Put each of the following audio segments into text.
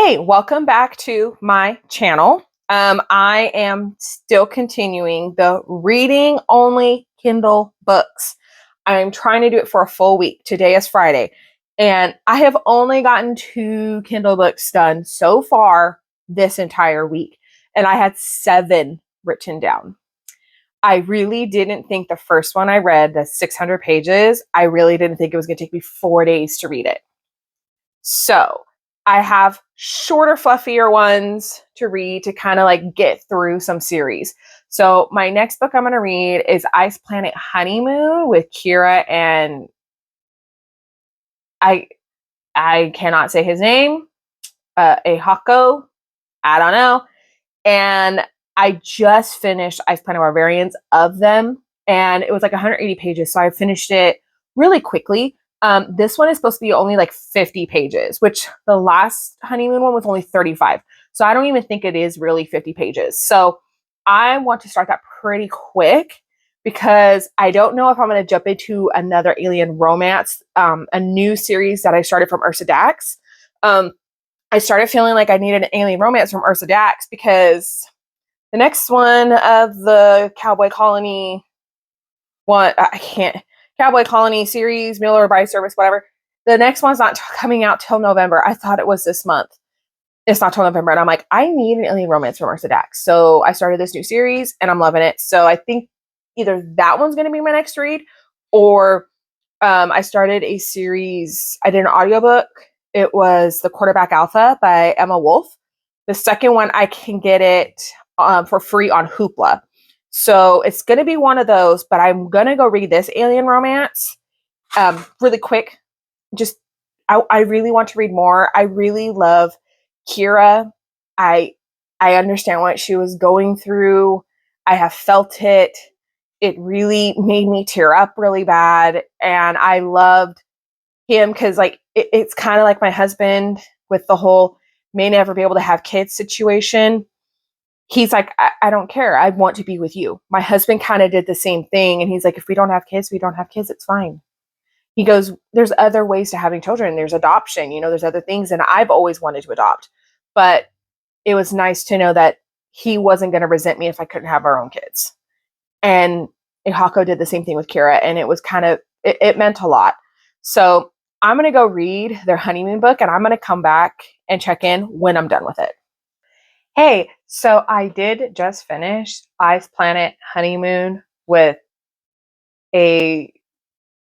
Hey, welcome back to my channel. I am still continuing the reading only Kindle books. I'm trying to do it for a full week. Today is Friday, and I have only gotten 2 Kindle books done so far this entire week, and I had 7 written down. I really didn't think the first one I read, the 600 pages, I really didn't think it was going to take me 4 days to read it. So I have shorter, fluffier ones to read to kind of like get through some series. So my next book I'm going to read is Ice Planet Honeymoon with Kira and I cannot say his name. Ahako. I don't know. And I just finished Ice Planet Barbarians of them, and it was like 180 pages. So I finished it really quickly. This one is supposed to be only like 50 pages, which the last honeymoon one was only 35. So I don't even think it is really 50 pages. So I want to start that pretty quick because I don't know if I'm going to jump into another alien romance, a new series that I started from Ursa Dax. I started feeling like I needed an alien romance from Ursa Dax because the next one of the Cowboy Colony Cowboy Colony series, mail order by service, whatever. The next one's not coming out till November. I thought it was this month. It's not till November. And I'm like, I need an alien romance from Ursa Dax. So I started this new series and I'm loving it. So I think either that one's going to be my next read or I started a series. I did an audiobook. It was The Quarterback Alpha by Emma Wolf. The second one, I can get it for free on Hoopla. So it's going to be one of those, but I'm going to go read this alien romance really quick. Just, I really want to read more. I really love Kira. I understand what she was going through. I have felt it. It really made me tear up really bad. And I loved him because like it's kind of like my husband with the whole may never be able to have kids situation. He's like, I don't care. I want to be with you. My husband kind of did the same thing. And he's like, if we don't have kids, we don't have kids. It's fine. He goes, there's other ways to having children. There's adoption, there's other things. And I've always wanted to adopt. But it was nice to know that he wasn't going to resent me if I couldn't have our own kids. And Ihako did the same thing with Kira. And it was it meant a lot. So I'm going to go read their honeymoon book and I'm going to come back and check in when I'm done with it. Hey, so I did just finish Ice Planet Honeymoon with a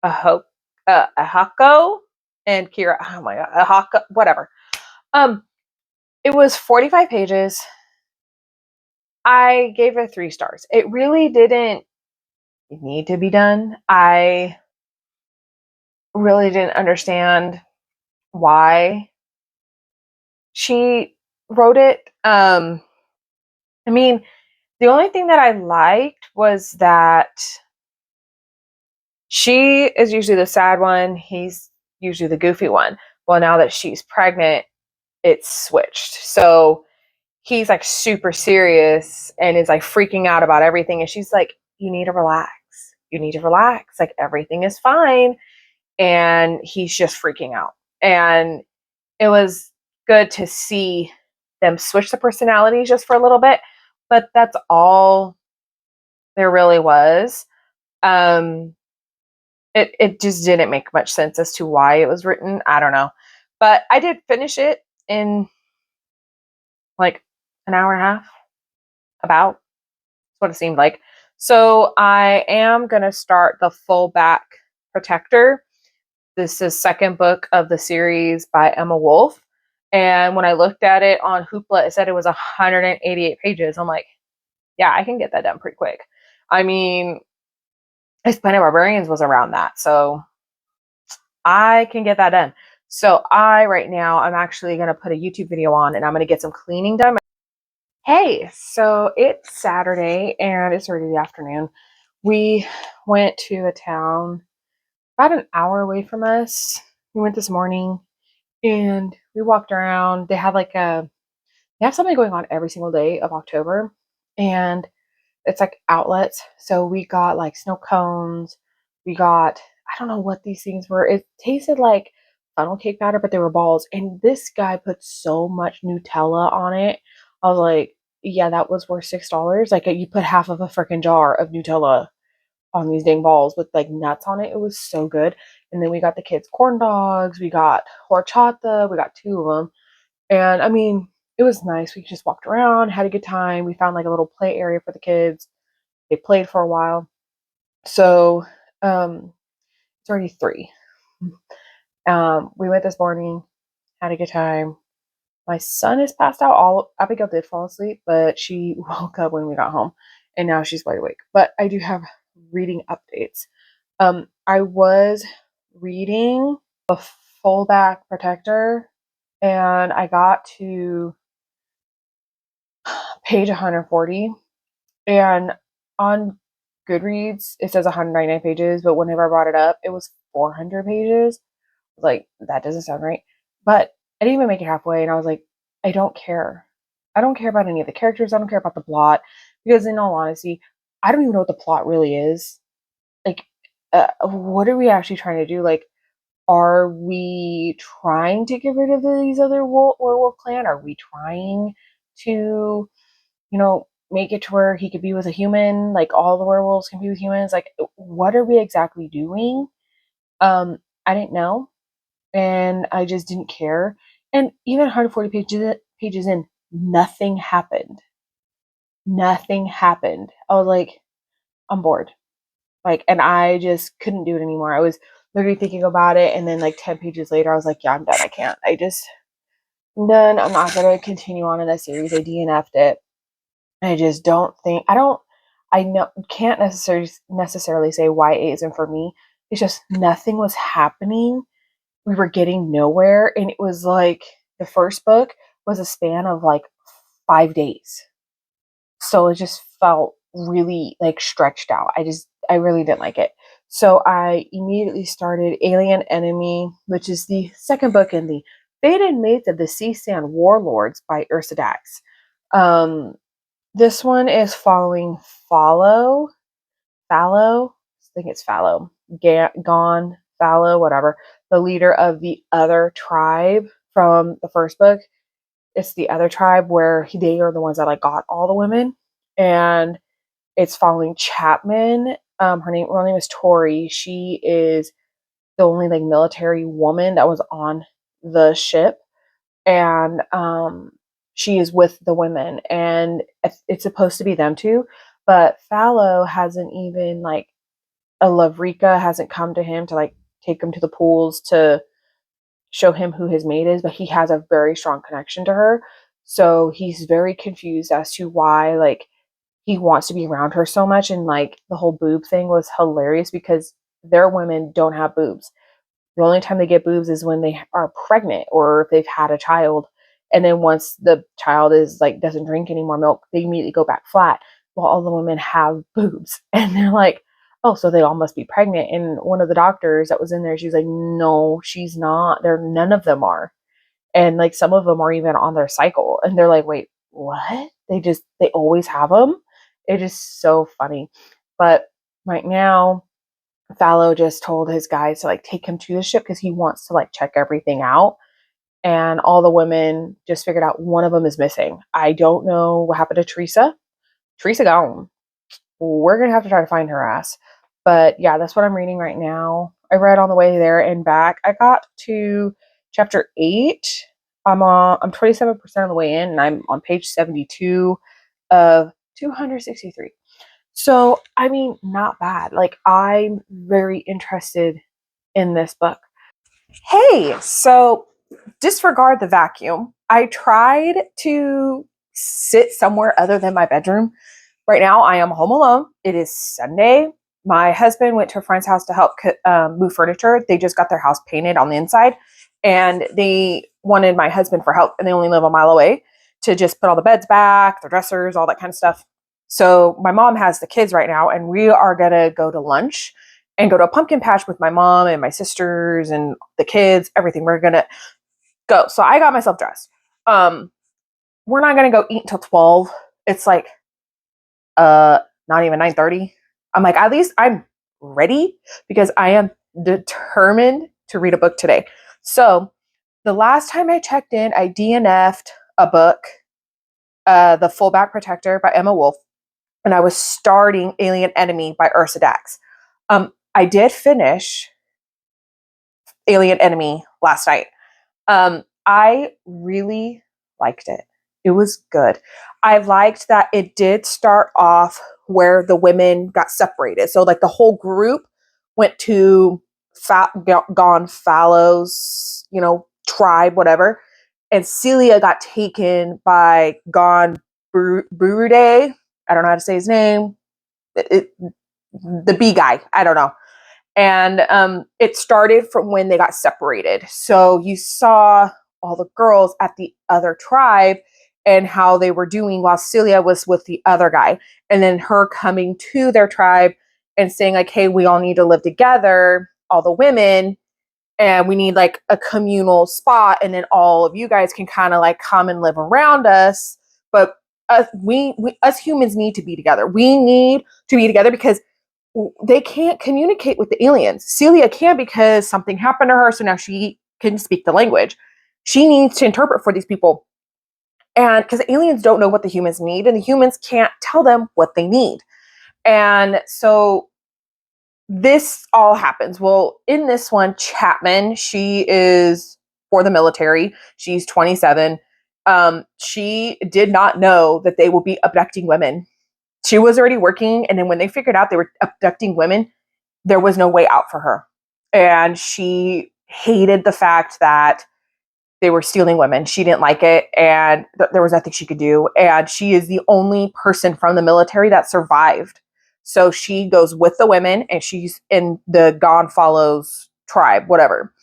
Ahako and Kira. Oh my god, Ahako, whatever. It was 45 pages. I gave it 3 stars. It really didn't need to be done. I really didn't understand why she wrote it. I mean, the only thing that I liked was that she is usually the sad one. He's usually the goofy one. Well, now that she's pregnant, it's switched. So he's like super serious and is like freaking out about everything. And she's like, you need to relax. You need to relax. Like everything is fine. And he's just freaking out. And it was good to see them switch the personalities just for a little bit. But that's all there really was. It just didn't make much sense as to why it was written. I don't know. But I did finish it in like an hour and a half. About. That's what it seemed like. So I am going to start the Full Back Protector. This is second book of the series by Emma Wolf. And when I looked at it on Hoopla, it said it was 188 pages. I'm like, yeah, I can get that done pretty quick. I mean, Ice Planet Barbarians was around that. So I can get that done. So right now, I'm actually going to put a YouTube video on and I'm going to get some cleaning done. Hey, so it's Saturday and it's already the afternoon. We went to a town about an hour away from us. We went this morning and we walked around. They have they have something going on every single day of October and it's like outlets. So we got like snow cones. We got, I don't know what these things were. It tasted like funnel cake batter, but they were balls. And this guy put so much Nutella on it. I was like, yeah, that was worth $6. Like, you put half of a freaking jar of Nutella on these dang balls with like nuts on it. It was so good. And then we got the kids corn dogs, we got horchata, we got 2 of them. And I mean, it was nice. We just walked around, had a good time. We found like a little play area for the kids. They played for a while. So, it's already 3. We went this morning, had a good time. My son is passed out. Abigail did fall asleep, but she woke up when we got home, and now she's wide awake. But I do have reading updates. I was reading The Fullback Protector, and I got to page 140, and on Goodreads it says 199 pages, but whenever I brought it up, it was 400 pages. Like, that doesn't sound right. But I didn't even make it halfway, and I was like, I don't care. I don't care about any of the characters. I don't care about the plot, because in all honesty, I don't even know what the plot really is. Like, what are we actually trying to do? Like, are we trying to get rid of these other werewolf clan? Are we trying to, make it to where he could be with a human? Like, all the werewolves can be with humans? Like, what are we exactly doing? I didn't know, and I just didn't care. And even 140 pages in, nothing happened. Nothing happened. I was like, I'm bored. Like, and I just couldn't do it anymore. I was literally thinking about it, and then like 10 pages later, I was like, yeah, I'm done. I can't. I'm done. I'm not going to continue on in that series. I DNF'd it. I just don't think, I know, can't necessarily say why it isn't for me. It's just nothing was happening. We were getting nowhere, and it was like the first book was a span of like 5 days. So it just felt really like stretched out. I really didn't like it. So I immediately started Alien Enemy, which is the second book in the Fated Mates of the Sea Sand Warlords by Ursa Dax. This one is following Fallow, I think it's Fallow, Gone, Fallow, whatever, the leader of the other tribe from the first book. It's the other tribe where they are the ones that like got all the women, and it's following Chapman. Her name is Tori. She is the only like military woman that was on the ship, and she is with the women, and it's supposed to be them two, but Fallow hasn't even like a Lavrika hasn't come to him to like take him to the pools to show him who his mate is, but he has a very strong connection to her. So he's very confused as to why like he wants to be around her so much. And like the whole boob thing was hilarious because their women don't have boobs. The only time they get boobs is when they are pregnant or if they've had a child. And then once the child is like doesn't drink any more milk, they immediately go back flat. While all the women have boobs, and they're like, "Oh, so they all must be pregnant." And one of the doctors that was in there, she's like, "No, she's not. They're none of them are." And like some of them are even on their cycle, and they're like, "Wait, what?" They always have them. It is so funny. But right now, Fallow just told his guys to like take him to the ship because he wants to like check everything out. And all the women just figured out one of them is missing. I don't know what happened to Teresa. Teresa gone. We're gonna have to try to find her ass. But yeah, that's what I'm reading right now. I read on the way there and back. I got to chapter 8. I'm 27% of the way in, and I'm on page 72 of 263. So, I mean, not bad. Like, I'm very interested in this book. Hey, so disregard the vacuum. I tried to sit somewhere other than my bedroom. Right now, I am home alone. It is Sunday. My husband went to a friend's house to help move furniture. They just got their house painted on the inside, and they wanted my husband for help, and they only live a mile away to just put all the beds back, the dressers, all that kind of stuff. So my mom has the kids right now, and we are going to go to lunch and go to a pumpkin patch with my mom and my sisters and the kids, everything. We're going to go. So I got myself dressed. We're not going to go eat until 12. It's like not even 9:30. I'm like, at least I'm ready because I am determined to read a book today. So the last time I checked in, I DNF'd a book, The Fullback Protector by Emma Wolf, and I was starting Alien Enemy by Ursa Dax. I did finish Alien Enemy last night. I really liked it. It was good. I liked that it did start off where the women got separated. So like the whole group went to Gonfallo's, tribe, whatever. And Celia got taken by Burude. I don't know how to say his name. The B guy. I don't know. And it started from when they got separated. So you saw all the girls at the other tribe and how they were doing while Celia was with the other guy. And then her coming to their tribe and saying like, hey, we all need to live together, all the women, and we need like a communal spot. And then all of you guys can kind of like come and live around us. But us humans need to be together. We need to be together because they can't communicate with the aliens. Celia can because something happened to her, so now she can speak the language. She needs to interpret for these people. And because aliens don't know what the humans need, and the humans can't tell them what they need. And so this all happens. Well, in this one, Chapman, she is for the military. She's 27. She did not know that they will be abducting women. She was already working, and then when they figured out they were abducting women, there was no way out for her. And she hated the fact that they were stealing women. She didn't like it, and there was nothing she could do. And she is the only person from the military that survived. So she goes with the women, and she's in the Gonfallo's tribe, whatever.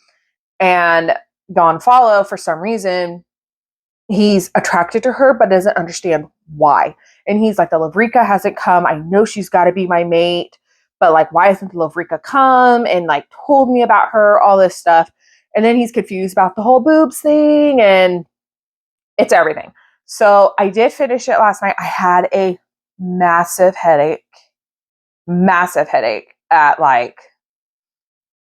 And Gonfallo, for some reason, he's attracted to her, but doesn't understand why. And he's like, the Lavrika hasn't come. I know she's got to be my mate, but like, why hasn't the Lavrika come and like told me about her, all this stuff. And then he's confused about the whole boobs thing, and it's everything. So I did finish it last night. I had a massive headache at like,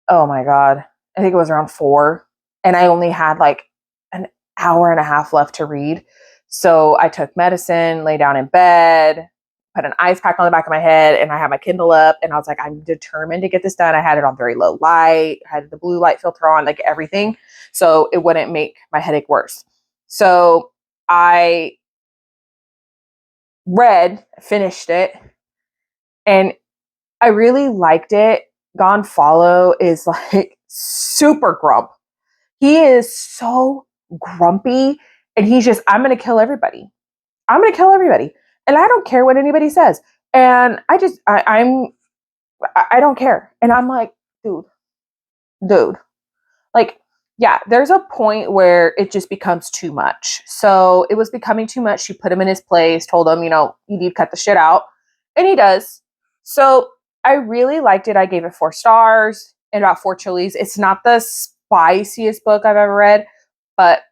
oh my God, I think it was around 4. And I only had like an hour and a half left to read. So I took medicine, lay down in bed, put an ice pack on the back of my head, and I had my Kindle up, and I was like, I'm determined to get this done. I had it on very low light, had the blue light filter on, like everything, so it wouldn't make my headache worse. So I finished it, and I really liked it. Gonfallo is like super grump. He is so grumpy, and he's just, I'm going to kill everybody. I'm going to kill everybody. And I don't care what anybody says. And I don't care. And I'm like, dude, like, yeah, there's a point where it just becomes too much. So it was becoming too much. She put him in his place, told him, you need to cut the shit out. And he does. So I really liked it. I gave it 4 stars and about 4 chilies. It's not the spiciest book I've ever read, but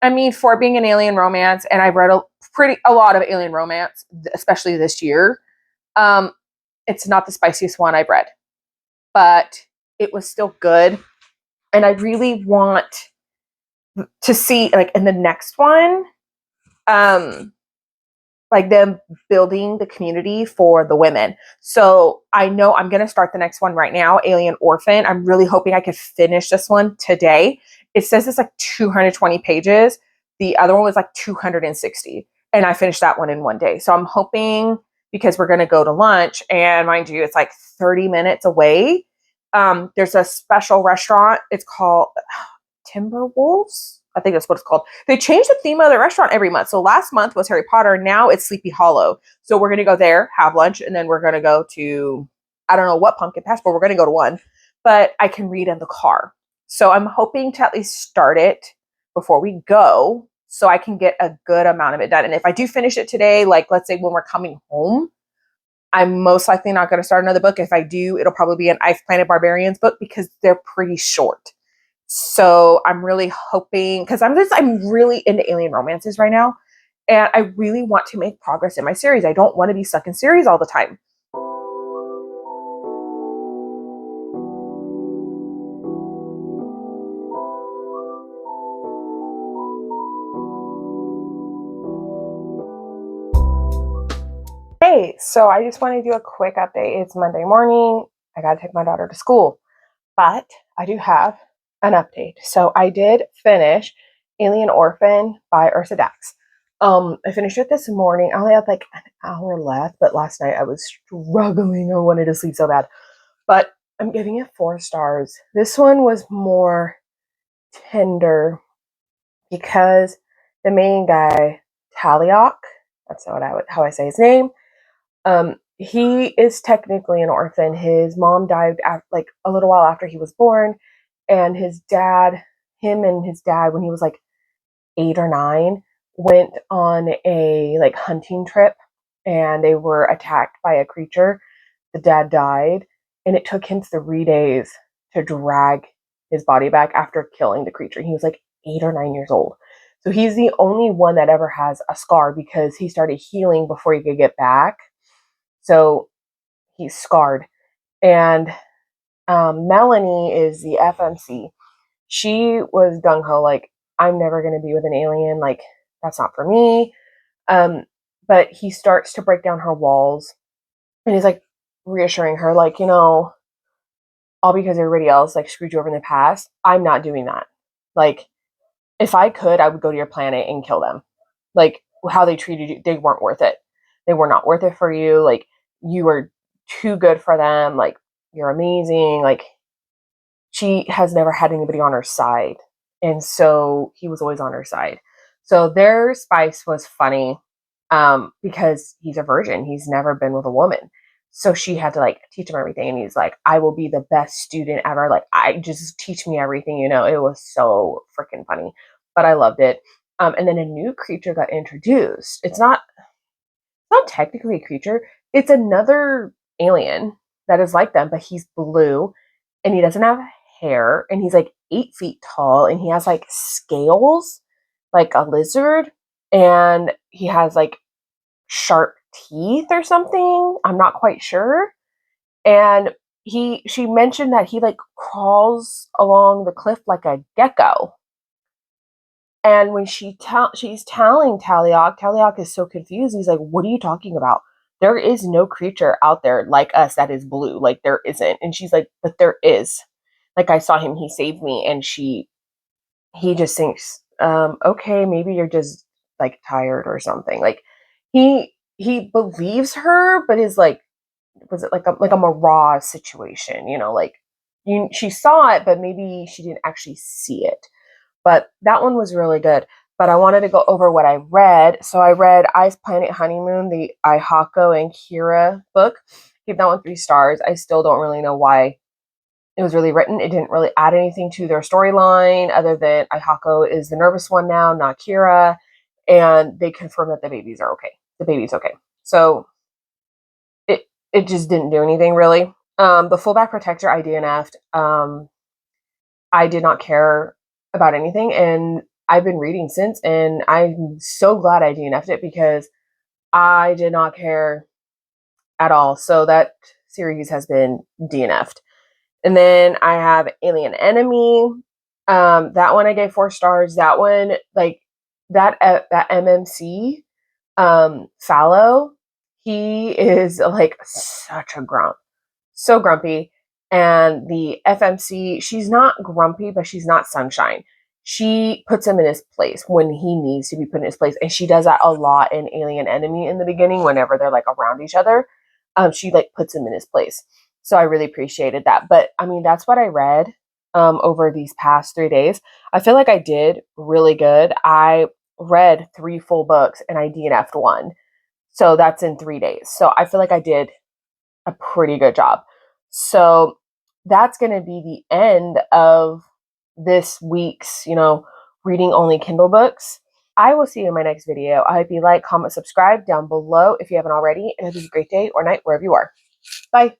I mean, for being an alien romance, and I've read a lot of alien romance, especially this year, it's not the spiciest one I've read, but it was still good. And I really want to see, like, in the next one, like them building the community for the women. So I know I'm going to start the next one right now, Alien Orphan. I'm really hoping I could finish this one today. It says it's like 220 pages. The other one was like 260. And I finished that one in one day. So I'm hoping, because we're going to go to lunch, and mind you, it's like 30 minutes away. There's a special restaurant. It's called Timberwolves. I think that's what it's called. They change the theme of the restaurant every month. So last month was Harry Potter. Now it's Sleepy Hollow. So we're going to go there, have lunch, and then we're going to go to, I don't know what pumpkin patch, but we're going to go to one. But I can read in the car. So I'm hoping to at least start it before we go, so I can get a good amount of it done. And if I do finish it today, like let's say when we're coming home, I'm most likely not going to start another book. If I do, it'll probably be an Ice Planet Barbarians book, because they're pretty short. So I'm really hoping, because I'm really into alien romances right now, and I really want to make progress in my series. I don't want to be stuck in series all the time. Hey, so I just want to do a quick update. It's Monday morning. I got to take my daughter to school, but I do have an update. So I did finish Alien Orphan by Ursa Dax. I finished it this morning. I only had like an hour left, but last night I was struggling. I wanted to sleep so bad, but I'm giving it 4 stars. This one was more tender because the main guy, Taliok, that's not how I say his name. He is technically an orphan. His mom died like a little while after he was born, and him and his dad, when he was like 8 or 9, went on a like hunting trip, and they were attacked by a creature. The dad died, and it took him 3 days to drag his body back after killing the creature. He was like 8 or 9 years old. So he's the only one that ever has a scar because he started healing before he could get back. So he's scarred. And Melanie is the FMC. She was gung ho, like, I'm never going to be with an alien. Like, that's not for me. But he starts to break down her walls, and he's like reassuring her, like, all because everybody else like screwed you over in the past. I'm not doing that. Like, if I could, I would go to your planet and kill them. Like, how they treated you, they weren't worth it. They were not worth it for you. Like, you were too good for them. Like, you're amazing. Like, she has never had anybody on her side. And so he was always on her side. So their spice was funny because he's a virgin. He's never been with a woman. So she had to like teach him everything. And he's like, I will be the best student ever. Like, I just teach me everything, It was so freaking funny. But I loved it. And then a new creature got introduced. It's not technically a creature. It's another alien that is like them, but he's blue and he doesn't have hair and he's like 8 feet tall and he has like scales like a lizard and he has like sharp teeth or something. I'm not quite sure. And she mentioned that he like crawls along the cliff like a gecko. And when she's telling Taliok is so confused. He's like, "What are you talking about? There is no creature out there like us that is blue. Like there isn't." And she's like, "But there is. Like I saw him. He saved me." And he just thinks, "Okay, maybe you're just like tired or something." Like he believes her, but is like, was it like a mirage situation? Like she saw it, but maybe she didn't actually see it. But that one was really good. But I wanted to go over what I read. So I read Ice Planet Honeymoon, the Ihako and Kira book. Gave that one 3 stars. I still don't really know why it was really written. It didn't really add anything to their storyline other than Ihako is the nervous one now, not Kira. And they confirm that the babies are okay. The baby's okay. So it just didn't do anything really. The fullback protector I DNF'd. I did not care about anything, and I've been reading since, and I'm so glad I DNF'd it because I did not care at all. So that series has been DNF'd. And then I have Alien Enemy. That one I gave 4 stars. That one, like that MMC, Fallow, he is like such a grump, so grumpy. And the FMC, she's not grumpy, but she's not sunshine. She puts him in his place when he needs to be put in his place. And she does that a lot in Alien Enemy in the beginning, whenever they're like around each other. She like puts him in his place. So I really appreciated that. But I mean, that's what I read over these past 3 days. I feel like I did really good. I read 3 full books and I DNF'd one. So that's in 3 days. So I feel like I did a pretty good job. So that's going to be the end of this week's, reading only Kindle books. I will see you in my next video. I hope you like, comment, subscribe down below if you haven't already, and have a great day or night wherever you are. Bye.